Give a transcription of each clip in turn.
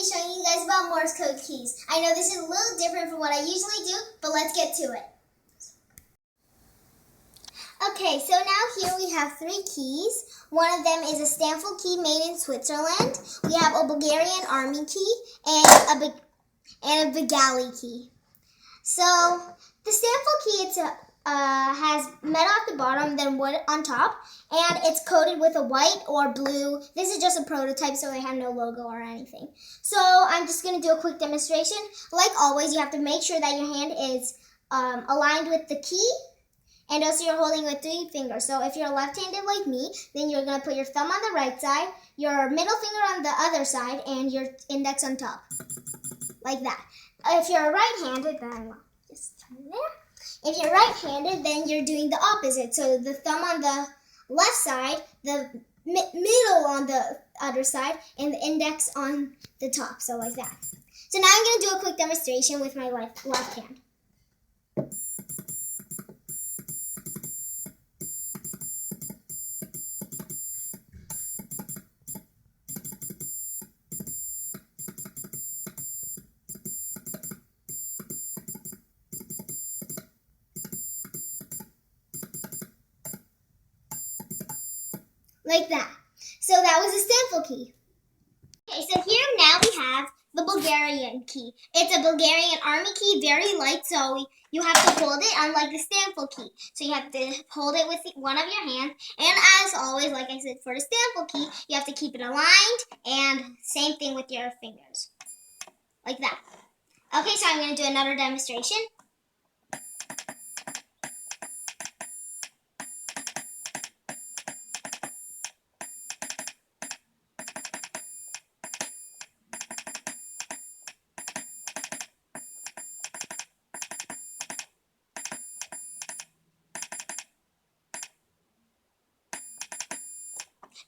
be showing you guys about Morse Code Keys. I know this is a little different from what I usually do, but let's get to it. Okay, so now here we have 3 keys. One of them is a Stanford key made in Switzerland. We have a Bulgarian army key and a Bengali key. So the Stanford key has metal at the bottom, then wood on top, and it's coated with a white or blue. This is just a prototype, so they have no logo or anything. So I'm just going to do a quick demonstration. Like always, you have to make sure that your hand is aligned with the key, and also you're holding with 3 fingers. So if you're left-handed like me, then you're going to put your thumb on the right side, your middle finger on the other side, and your index on top, like that. If you're right-handed, then just turn it there. If you're right-handed, then you're doing the opposite. So the thumb on the left side, the middle on the other side, and the index on the top. So like that. So now I'm going to do a quick demonstration with my left hand. Like that. So that was the Stanford key. Okay, so here now we have the Bulgarian key. It's a Bulgarian army key, very light, so you have to hold it unlike the Stanford key. So you have to hold it with one of your hands. And as always, like I said, for the Stanford key, you have to keep it aligned, and same thing with your fingers. Like that. Okay, so I'm going to do another demonstration.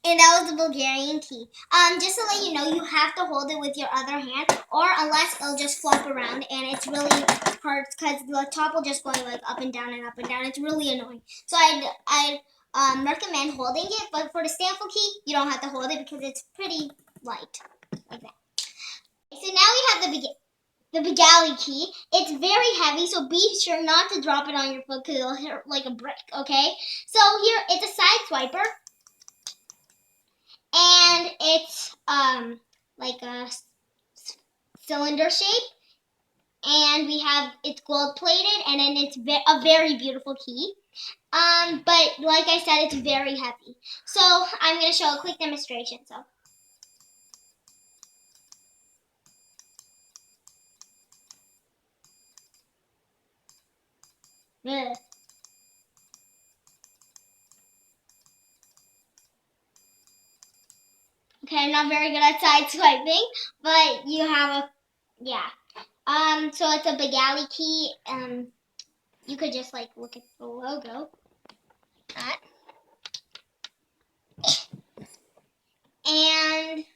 And that was the Bulgarian key. Just to let you know, you have to hold it with your other hand, or unless it'll just flop around, and it's really hard because the top will just go like up and down and up and down. It's really annoying. So I'd recommend holding it, but for the Stanford key, you don't have to hold it because it's pretty light, like that. So now we have the Bengali key. It's very heavy, so be sure not to drop it on your foot because it'll hurt like a brick, okay? So here, it's a side swiper. And it's like a cylinder shape, and it's gold plated, and then it's a very beautiful key. But like I said, it's very heavy. So I'm going to show a quick demonstration. So. Ugh. Okay, I'm not very good at side swiping, but you have so it's a Bengali key. You could just like look at the logo. That. And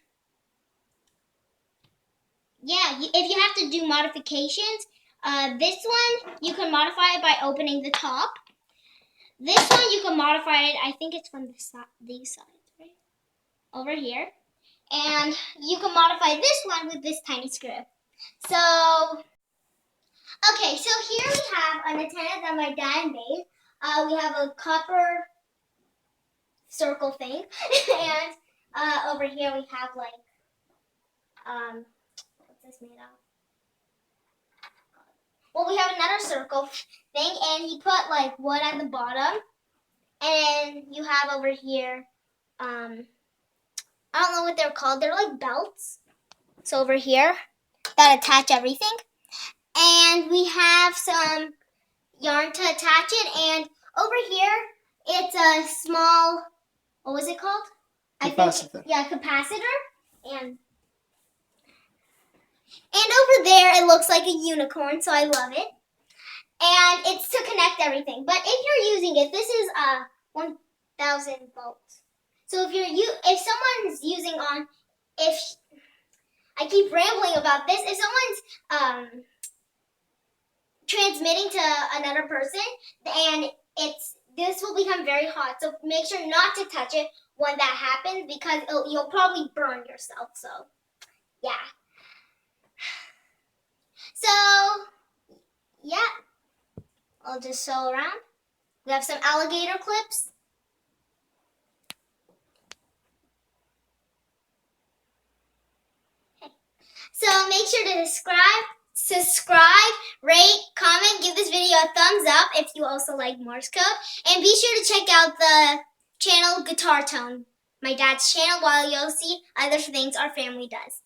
yeah, if you have to do modifications, this one you can modify it by opening the top. This one you can modify it. I think it's from these sides, right? Over here. And you can modify this one with this tiny screw. So, okay, so here we have an antenna that my dad made. We have a copper circle thing. And over here we have like, what's this made of? Well, we have another circle thing, and he put like wood at the bottom. And you have over here, I don't know what they're called. They're like belts. So over here, that attach everything. And we have some yarn to attach it. And over here, it's a small, what was it called? Capacitor. Capacitor. And over there, it looks like a unicorn, so I love it. And it's to connect everything. But if you're using it, this is 1,000 volts. So if someone's using I keep rambling about this, if someone's transmitting to another person, and this will become very hot. So make sure not to touch it when that happens, because you'll probably burn yourself. So yeah. So, yeah, I'll just sew around. We have some alligator clips. Okay. So make sure to subscribe, rate, comment, give this video a thumbs up if you also like Morse code, and be sure to check out the channel Guitar Tone, my dad's channel, while you'll see other things our family does.